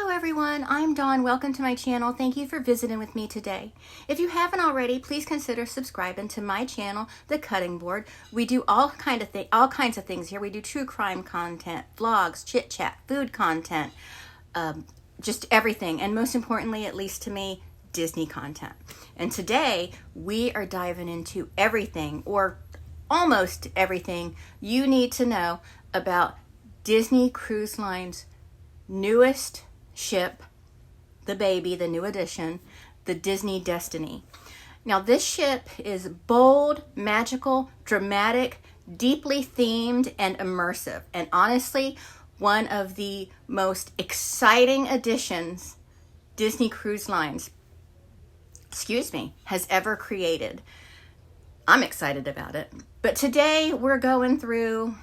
Hello everyone, I'm Dawn. Welcome to my channel. Thank you for visiting with me today. If you haven't already, please consider subscribing to my channel, The Cutting Board. We do all kinds of things here. We do true crime content, vlogs, chit chat, food content, just everything. And most importantly, at least to me, Disney content. And today we are diving into everything, or almost everything, you need to know about Disney Cruise Line's newest ship, the baby, the new addition, the Disney Destiny. Now this ship is bold, magical, dramatic, deeply themed, and immersive, and honestly one of the most exciting additions Disney Cruise Lines has ever created. I'm excited about it. But today we're going through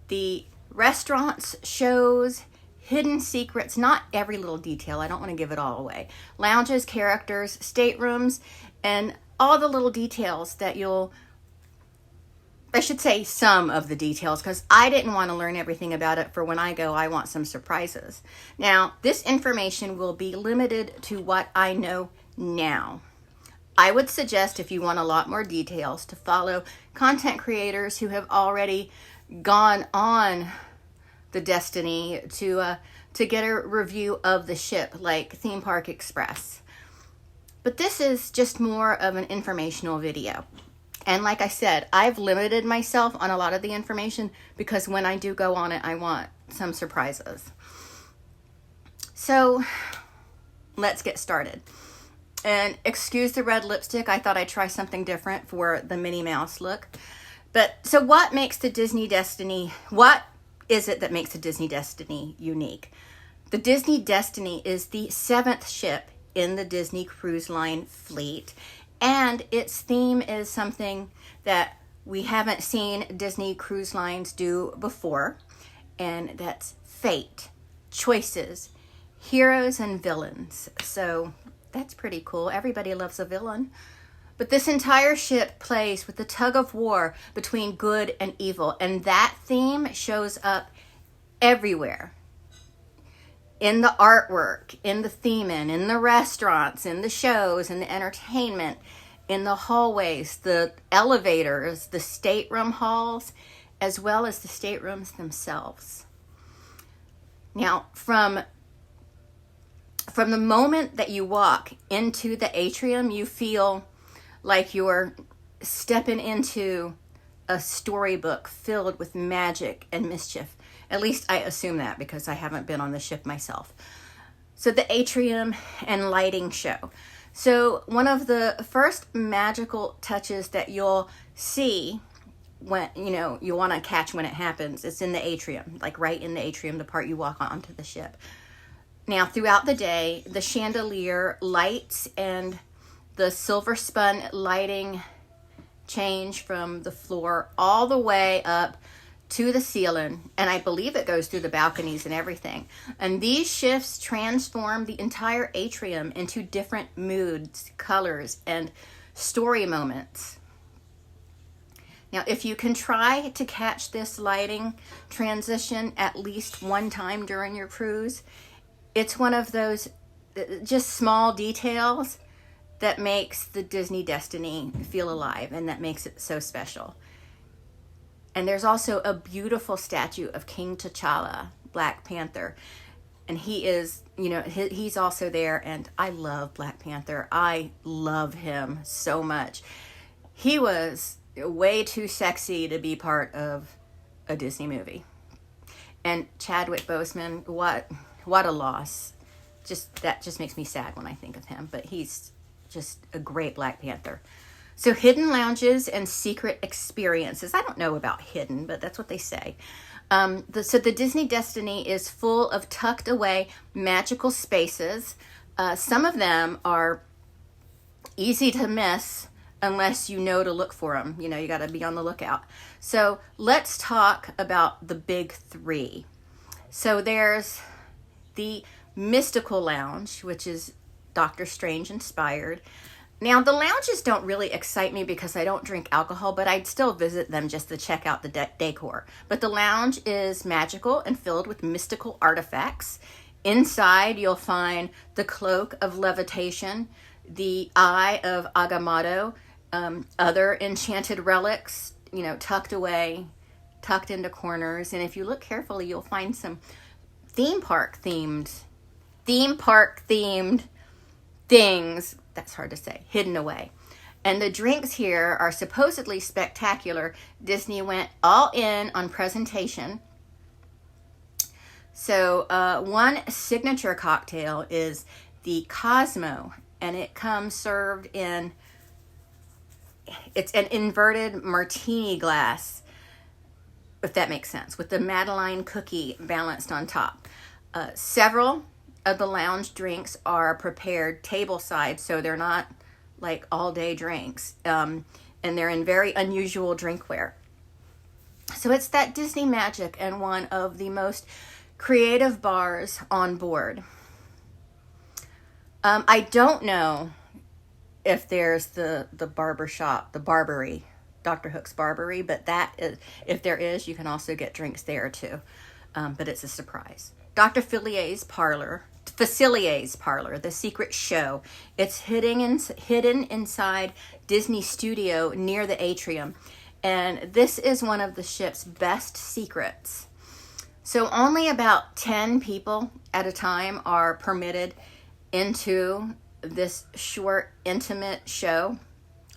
the restaurants, shows, hidden secrets, not every little detail, I don't want to give it all away, lounges, characters, staterooms, and all the little details that I should say some of the details, because I didn't want to learn everything about it for when I go. I want some surprises. Now, this information will be limited to what I know now. I would suggest, if you want a lot more details, to follow content creators who have already gone on the Destiny to get a review of the ship, like Theme Park Express. But this is just more of an informational video. And like I said, I've limited myself on a lot of the information because when I do go on it, I want some surprises. So let's get started. And excuse the red lipstick. I thought I'd try something different for the Minnie Mouse look. But so what makes the Disney Destiny, what is it that makes the Disney Destiny unique? The Disney Destiny is the 7th ship in the Disney Cruise Line fleet, and its theme is something that we haven't seen Disney Cruise Lines do before, and that's fate, choices, heroes, and villains. So that's pretty cool. Everybody loves a villain. But this entire ship plays with the tug of war between good and evil, and that theme shows up everywhere. In the artwork, in the theming, in the restaurants, in the shows, in the entertainment, in the hallways, the elevators, the stateroom halls, as well as the staterooms themselves. Now, from the moment that you walk into the atrium, you feel like you're stepping into a storybook filled with magic and mischief. At least I assume that because I haven't been on the ship myself. So the atrium and lighting show. So one of the first magical touches that you'll see when, you want to catch when it happens, it's in the atrium, like right in the atrium, the part you walk onto the ship. Now, throughout the day, the chandelier lights and the silver spun lighting change from the floor all the way up to the ceiling, and I believe it goes through the balconies and everything. And these shifts transform the entire atrium into different moods, colors, and story moments. Now, if you can try to catch this lighting transition at least one time during your cruise, it's one of those just small details that makes the Disney Destiny feel alive, and that makes it so special. And there's also a beautiful statue of King T'Challa, Black Panther. And he is, he's also there, and I love Black Panther. I love him so much. He was way too sexy to be part of a Disney movie. And Chadwick Boseman, what a loss. That just makes me sad when I think of him, but he's just a great Black Panther. So hidden lounges and secret experiences. I don't know about hidden, but that's what they say. So the Disney Destiny is full of tucked away magical spaces. Some of them are easy to miss unless you know to look for them. You got to be on the lookout. So let's talk about the big three. So there's the Mystical Lounge, which is Doctor Strange inspired. Now, the lounges don't really excite me because I don't drink alcohol, but I'd still visit them just to check out the decor. But the lounge is magical and filled with mystical artifacts. Inside, you'll find the Cloak of Levitation, the Eye of Agamotto, other enchanted relics, tucked away, tucked into corners. And if you look carefully, you'll find some theme park themed things, that's hard to say, hidden away. And the drinks here are supposedly spectacular. Disney went all in on presentation. So one signature cocktail is the Cosmo, and it comes served it's an inverted martini glass, if that makes sense, with the Madeline cookie balanced on top. Several of the lounge drinks are prepared tableside, so they're not like all-day drinks, and they're in very unusual drinkware. So it's that Disney magic and one of the most creative bars on board. I don't know if there's the barbershop, the Barbary, Dr. Hook's Barbary, but that is, if there is, you can also get drinks there too. But it's a surprise. Dr. Facilier's Parlor, The Secret Show. It's hidden inside Disney Studio near the atrium. And this is one of the ship's best secrets. So only about 10 people at a time are permitted into this short, intimate show.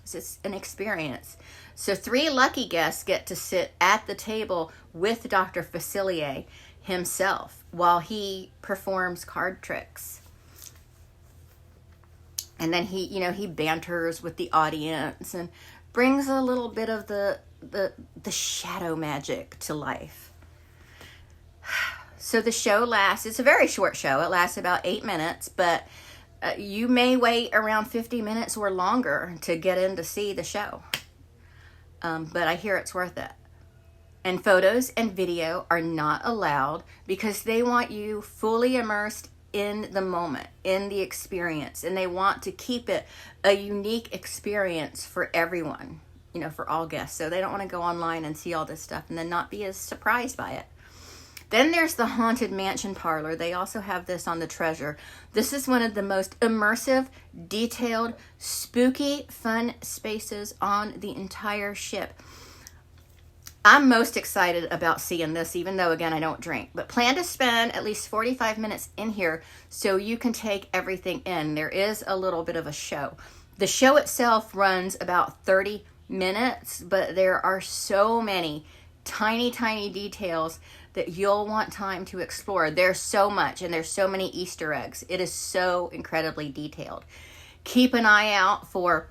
It's an experience. So 3 lucky guests get to sit at the table with Dr. Facilier himself while he performs card tricks. And then he banters with the audience and brings a little bit of the shadow magic to life. So the show lasts, it's a very short show. It lasts about 8 minutes, but you may wait around 50 minutes or longer to get in to see the show. But I hear it's worth it. And photos and video are not allowed because they want you fully immersed in the moment, in the experience. And they want to keep it a unique experience for everyone, for all guests. So they don't want to go online and see all this stuff and then not be as surprised by it. Then there's the Haunted Mansion Parlor. They also have this on the Treasure. This is one of the most immersive, detailed, spooky, fun spaces on the entire ship. I'm most excited about seeing this, even though, again, I don't drink. But plan to spend at least 45 minutes in here so you can take everything in. There is a little bit of a show. The show itself runs about 30 minutes, but there are so many tiny, tiny details that you'll want time to explore. There's so much, and there's so many Easter eggs. It is so incredibly detailed. Keep an eye out for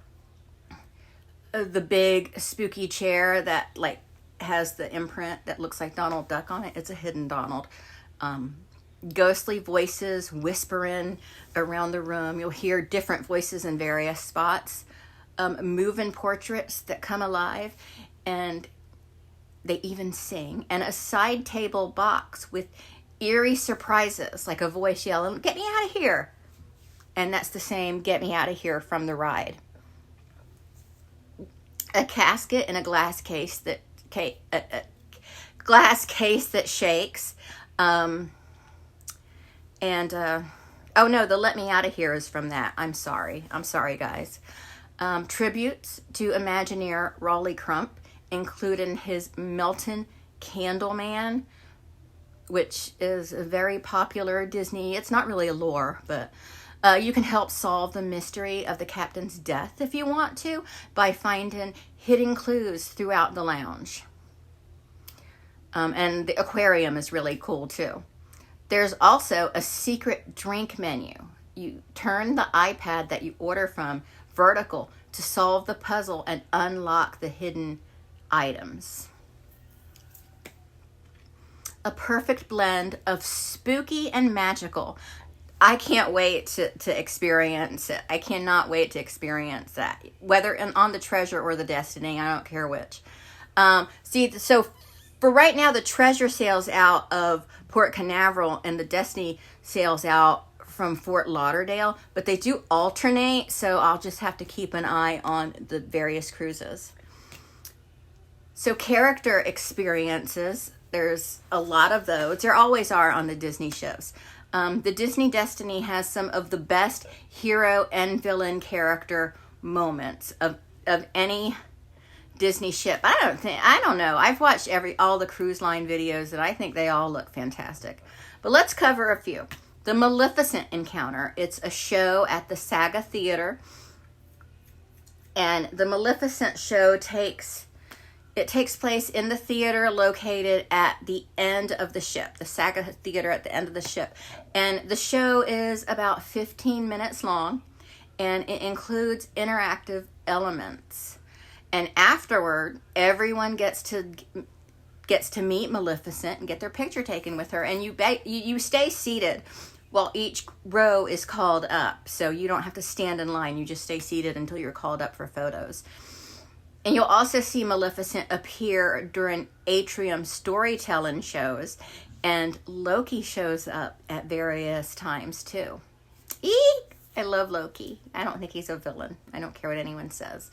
the big spooky chair that has the imprint that looks like Donald Duck on it. It's a hidden Donald. Ghostly voices whispering around the room. You'll hear different voices in various spots. Moving portraits that come alive, and they even sing. And a side table box with eerie surprises, like a voice yelling, "Get me out of here!" And that's the same "Get me out of here" from the ride. A casket in a glass case that shakes. Oh no, the "Let me out of here" is from that. I'm sorry, guys. Tributes to Imagineer Raleigh Crump, including his Melton Candleman, which is a very popular Disney. It's not really a lore, but you can help solve the mystery of the captain's death if you want to by finding hidden clues throughout the lounge. And the aquarium is really cool too. There's also a secret drink menu. You turn the iPad that you order from vertical to solve the puzzle and unlock the hidden items. A perfect blend of spooky and magical. I can't wait to experience it. I cannot wait to experience that. Whether on the Treasure or the Destiny, I don't care which. So for right now, the Treasure sails out of Port Canaveral and the Destiny sails out from Fort Lauderdale, but they do alternate, so I'll just have to keep an eye on the various cruises. So character experiences, there's a lot of those. There always are on the Disney ships. The Disney Destiny has some of the best hero and villain character moments of any Disney ship. I don't know. I've watched all the cruise line videos, and I think they all look fantastic. But let's cover a few. The Maleficent Encounter. It's a show at the Saga Theater. And the Maleficent show takes place in the theater located at the end of the ship, the Saga Theater at the end of the ship. And the show is about 15 minutes long, and it includes interactive elements. And afterward, everyone gets to meet Maleficent and get their picture taken with her. And you stay seated while each row is called up. So you don't have to stand in line. You just stay seated until you're called up for photos. And you'll also see Maleficent appear during atrium storytelling shows. And Loki shows up at various times too. Eek! I love Loki. I don't think he's a villain. I don't care what anyone says.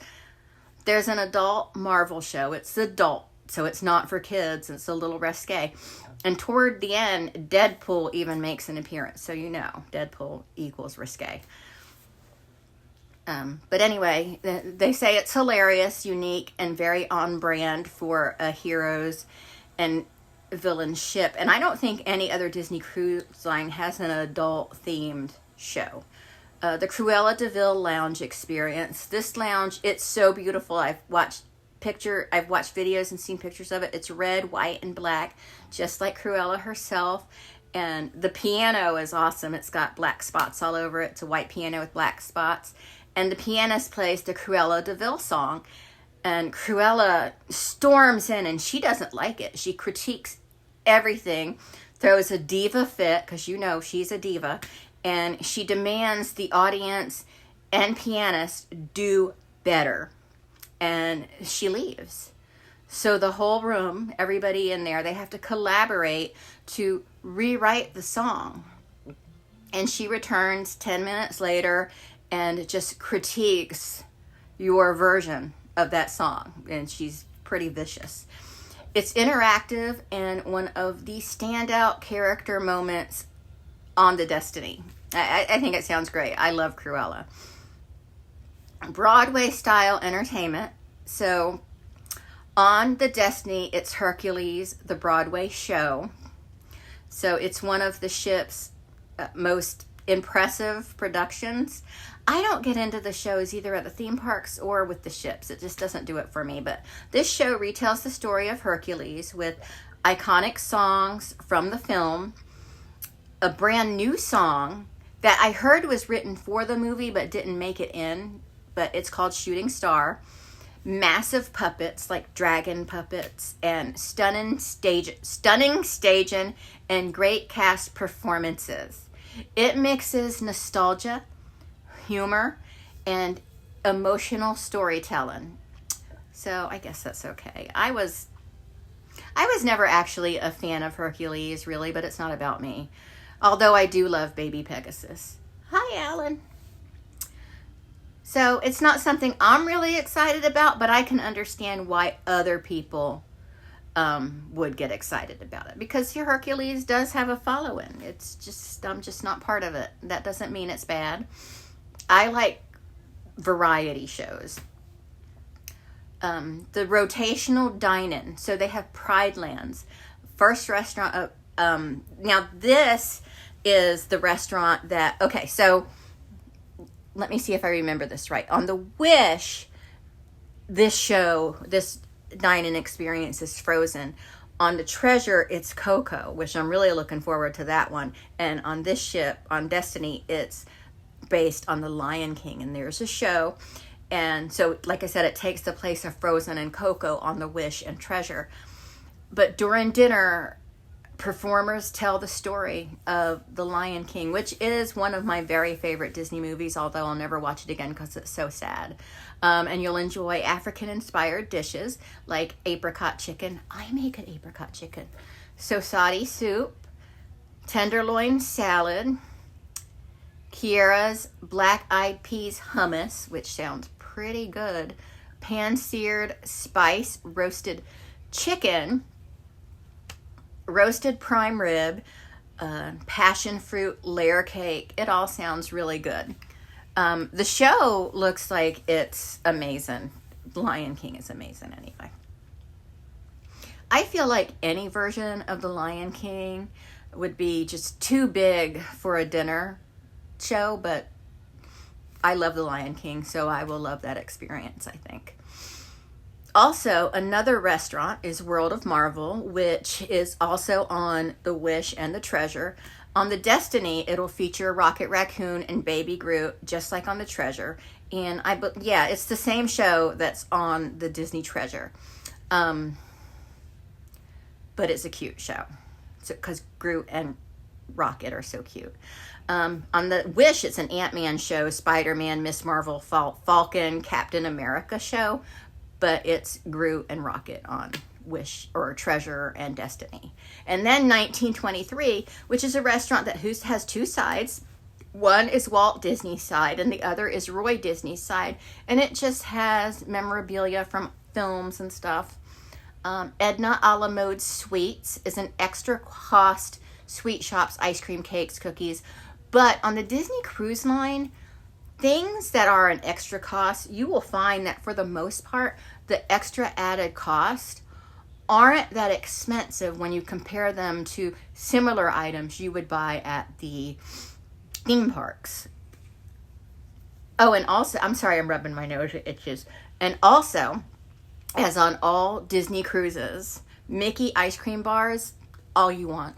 There's an adult Marvel show. It's adult, so it's not for kids. It's a little risque. And toward the end, Deadpool even makes an appearance. So you know, Deadpool equals risque. But anyway, they say it's hilarious, unique, and very on brand for a heroes and villain ship. And I don't think any other Disney cruise line has an adult-themed show. The Cruella de Vil Lounge experience. This lounge, it's so beautiful. I've watched videos and seen pictures of it. It's red, white, and black, just like Cruella herself. And the piano is awesome. It's got black spots all over it. It's a white piano with black spots. And the pianist plays the Cruella de Vil song. And Cruella storms in, and she doesn't like it. She critiques everything, throws a diva fit, because you know she's a diva. And she demands the audience and pianist do better. And she leaves. So the whole room, everybody in there, they have to collaborate to rewrite the song. And she returns 10 minutes later and just critiques your version of that song. And she's pretty vicious. It's interactive and one of the standout character moments on the Destiny. I think it sounds great. I love Cruella. Broadway style entertainment. So on the Destiny, it's Hercules, the Broadway show. So it's one of the ship's most impressive productions. I don't get into the shows either at the theme parks or with the ships. It just doesn't do it for me. But this show retells the story of Hercules with iconic songs from the film, a brand new song that I heard was written for the movie but didn't make it in, but it's called Shooting Star. Massive puppets like dragon puppets and stunning staging and great cast performances. It mixes nostalgia, humor, and emotional storytelling. So I guess that's okay. I was never actually a fan of Hercules, really, but it's not about me. Although I do love Baby Pegasus. Hi, Alan. So it's not something I'm really excited about, but I can understand why other people would get excited about it. Because Hercules does have a following. I'm just not part of it. That doesn't mean it's bad. I like variety shows. The rotational dine-in. So they have Pride Lands. First restaurant. Now this is the restaurant that, okay, so let me see if I remember this right. On the Wish, this dine-in experience is Frozen. On the Treasure, it's Coco, which I'm really looking forward to that one. And on this ship, on Destiny, it's based on the Lion King, and there's a show. And so, like I said, it takes the place of Frozen and Coco on the Wish and Treasure. But during dinner, performers tell the story of the Lion King, which is one of my very favorite Disney movies, although I'll never watch it again because it's so sad. And you'll enjoy African-inspired dishes like apricot chicken. I make an apricot chicken. Sosadi soup, tenderloin salad, Kiera's black-eyed peas hummus, which sounds pretty good, pan-seared spice roasted chicken, roasted prime rib, passion fruit layer cake. It all sounds really good. The show looks like it's amazing. Lion King is amazing anyway. I feel like any version of The Lion King would be just too big for a dinner show, but I love The Lion King, so I will love that experience, I think. Also, another restaurant is World of Marvel, which is also on the Wish and the Treasure. On the Destiny, it'll feature Rocket Raccoon and Baby Groot, just like on the Treasure. And it's the same show that's on the Disney Treasure. But it's a cute show, because Groot and Rocket are so cute. On the Wish, it's an Ant-Man show, Spider-Man, Miss Marvel, Falcon, Captain America show, but it's Groot and Rocket on Wish or Treasure and Destiny. And then 1923, which is a restaurant that has two sides. One is Walt Disney's side and the other is Roy Disney's side, and it just has memorabilia from films and stuff. Edna a la Mode Sweets is an extra cost sweet shops, ice cream, cakes, cookies. But on the Disney Cruise Line, things that are an extra cost, you will find that for the most part, the extra added cost aren't that expensive when you compare them to similar items you would buy at the theme parks. Oh, and also, I'm sorry, I'm rubbing my nose, it itches. And also, as on all Disney cruises, Mickey ice cream bars, all you want.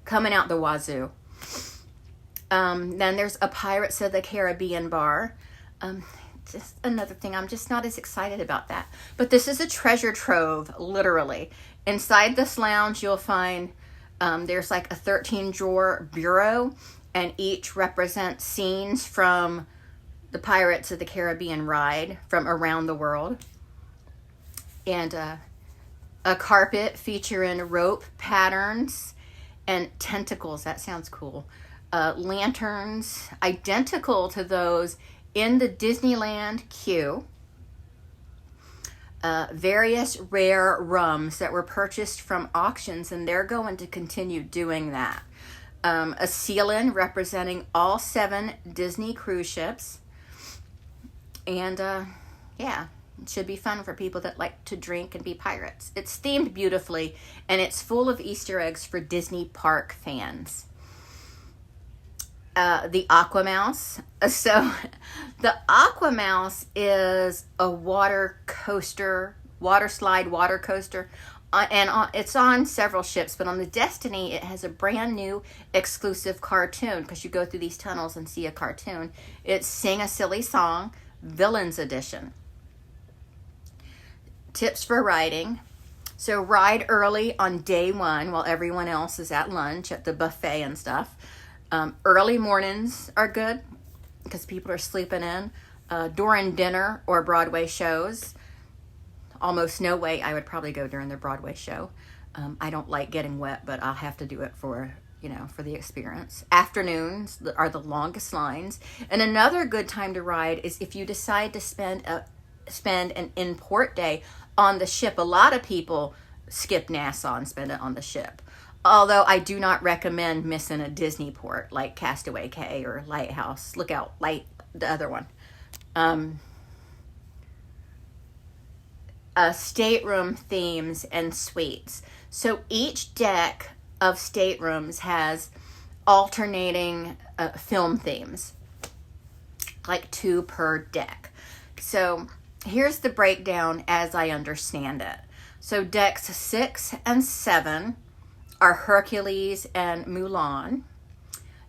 Coming out the wazoo. Then there's a Pirates of the Caribbean bar. Just another thing, I'm just not as excited about that. But this is a treasure trove, literally. Inside this lounge, you'll find there's like a 13-drawer bureau, and each represents scenes from the Pirates of the Caribbean ride from around the world. And a carpet featuring rope patterns and tentacles. That sounds cool. Lanterns identical to those in the Disneyland queue. Various rare rums that were purchased from auctions, and they're going to continue doing that. A ceiling representing all 7 Disney cruise ships. And it should be fun for people that like to drink and be pirates. It's themed beautifully, and it's full of Easter eggs for Disney park fans. The Aquamouse. So the Aquamouse is a water slide water coaster. It's on several ships, but on the Destiny, it has a brand new exclusive cartoon, because you go through these tunnels and see a cartoon. It's Sing a Silly Song, Villains Edition. Tips for riding. So ride early on day 1 while everyone else is at lunch at the buffet and stuff. Early mornings are good because people are sleeping in. During dinner or Broadway shows, almost no way I would probably go during the Broadway show. I don't like getting wet, but I'll have to do it for the experience. Afternoons are the longest lines. And another good time to ride is if you decide to spend an in-port day on the ship. A lot of people skip Nassau and spend it on the ship. Although I do not recommend missing a Disney port like Castaway Cay or Lighthouse. Look out, the other one. Stateroom themes and suites. So each deck of staterooms has alternating film themes, like 2 per deck. So here's the breakdown as I understand it. So decks 6 and 7 are Hercules and Mulan.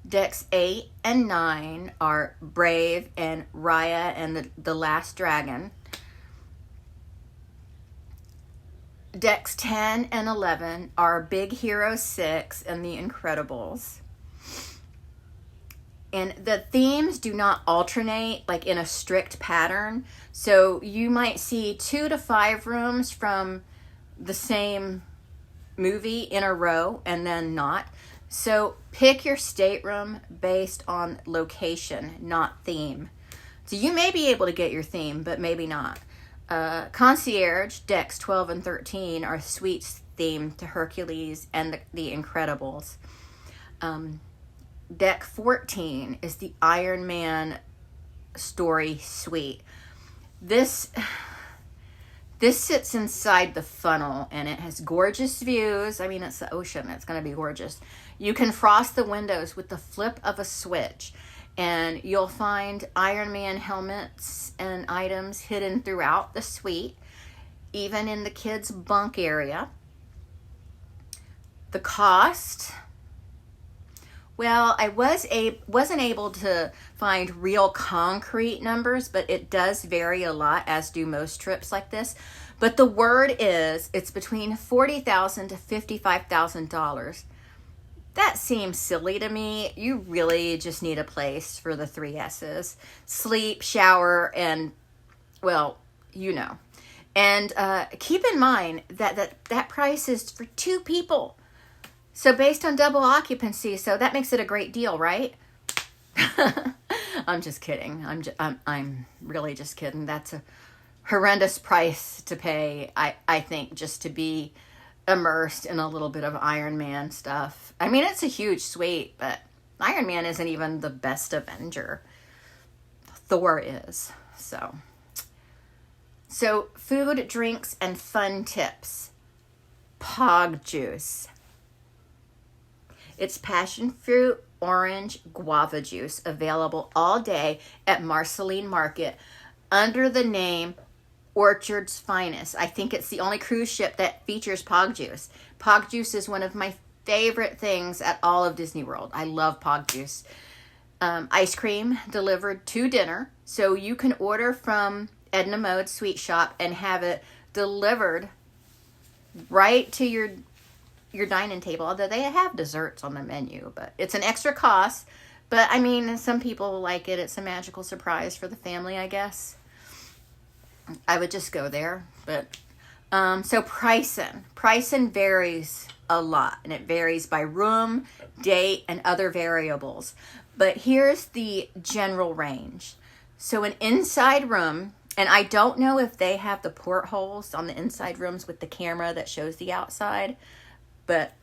Decks 8 and 9 are Brave and Raya and the Last Dragon. Decks 10 and 11 are Big Hero 6 and The Incredibles. And the themes do not alternate like in a strict pattern. So you might see 2 to 5 rooms from the same movie in a row and then not. So pick your stateroom based on location, not theme. So you may be able to get your theme, but maybe not. Concierge, decks 12 and 13 are suites themed to Hercules and the Incredibles. Deck 14 is the Iron Man story suite. This sits inside the funnel, and it has gorgeous views. I mean, it's the ocean. It's going to be gorgeous. You can frost the windows with the flip of a switch, and you'll find Iron Man helmets and items hidden throughout the suite, even in the kids' bunk area. The cost, well, I wasn't able to find real concrete numbers, but it does vary a lot, as do most trips like this. But the word is, it's between $40,000 to $55,000. That seems silly to me. You really just need a place for the 3 S's: sleep, shower, and, well, you know. And keep in mind that price is for 2 people. So based on double occupancy, so that makes it a great deal, right? I'm just kidding. I'm really just kidding. That's a horrendous price to pay, I think, just to be immersed in a little bit of Iron Man stuff. I mean, it's a huge suite, but Iron Man isn't even the best Avenger. Thor is. So food, drinks, and fun tips. Pog juice. It's passion fruit, orange, guava juice, available all day at Marceline Market under the name Orchard's Finest. I think it's the only cruise ship that features Pog juice. Pog juice is one of my favorite things at all of Disney World. I love Pog juice. Ice cream delivered to dinner. So you can order from Edna Mode's Sweet Shop and have it delivered right to your dining table, although they have desserts on the menu, but it's an extra cost. But I mean, some people like it. It's a magical surprise for the family, I guess. I would just go there. But so pricing varies a lot, and it varies by room, date, and other variables. But here's the general range. So an inside room, and I don't know if they have the portholes on the inside rooms with the camera that shows the outside, but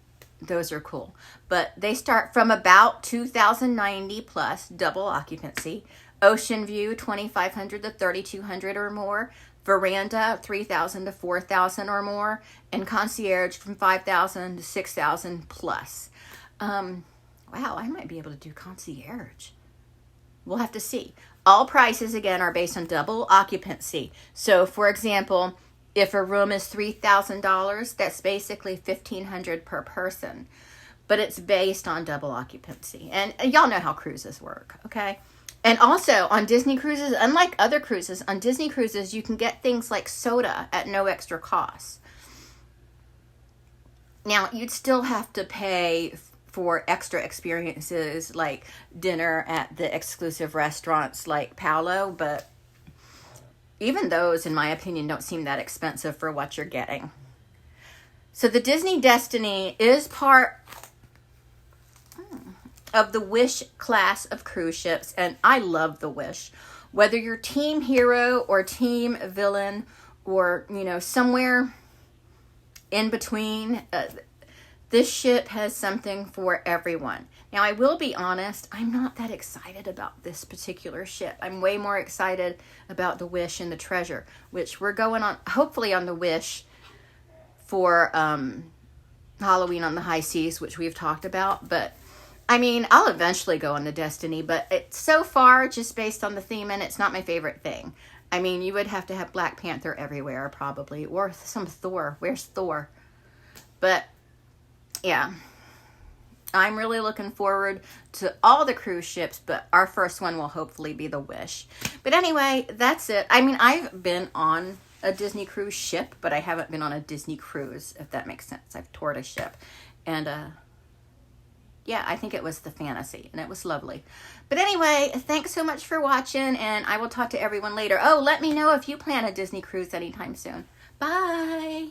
those are cool. But they start from about $2,090 plus, double occupancy. Ocean view, $2,500 to $3,200 or more. Veranda, $3,000 to $4,000 or more. And concierge from $5,000 to $6,000 plus. Wow, I might be able to do concierge. We'll have to see. All prices, again, are based on double occupancy. So, for example, if a room is $3,000, that's basically $1,500 per person. But it's based on double occupancy. And y'all know how cruises work, okay? And also, on Disney cruises, unlike other cruises, on Disney cruises, you can get things like soda at no extra cost. Now, you'd still have to pay for extra experiences like dinner at the exclusive restaurants like Paolo, but even those, in my opinion, don't seem that expensive for what you're getting. So the Disney Destiny is part of the Wish class of cruise ships, and I love the Wish. Whether you're team hero or team villain or, somewhere in between, this ship has something for everyone. Now, I will be honest, I'm not that excited about this particular ship. I'm way more excited about the Wish and the Treasure, which we're going on, hopefully on the Wish for Halloween on the High Seas, which we've talked about. But, I mean, I'll eventually go on the Destiny, but it's so far just based on the theme, and it's not my favorite thing. I mean, you would have to have Black Panther everywhere, probably, or some Thor. Where's Thor? But yeah, I'm really looking forward to all the cruise ships, but our first one will hopefully be the Wish. But anyway, that's it. I mean, I've been on a Disney cruise ship, but I haven't been on a Disney cruise, if that makes sense. I've toured a ship. And yeah, I think it was the Fantasy, and it was lovely. But anyway, thanks so much for watching, and I will talk to everyone later. Oh, let me know if you plan a Disney cruise anytime soon. Bye!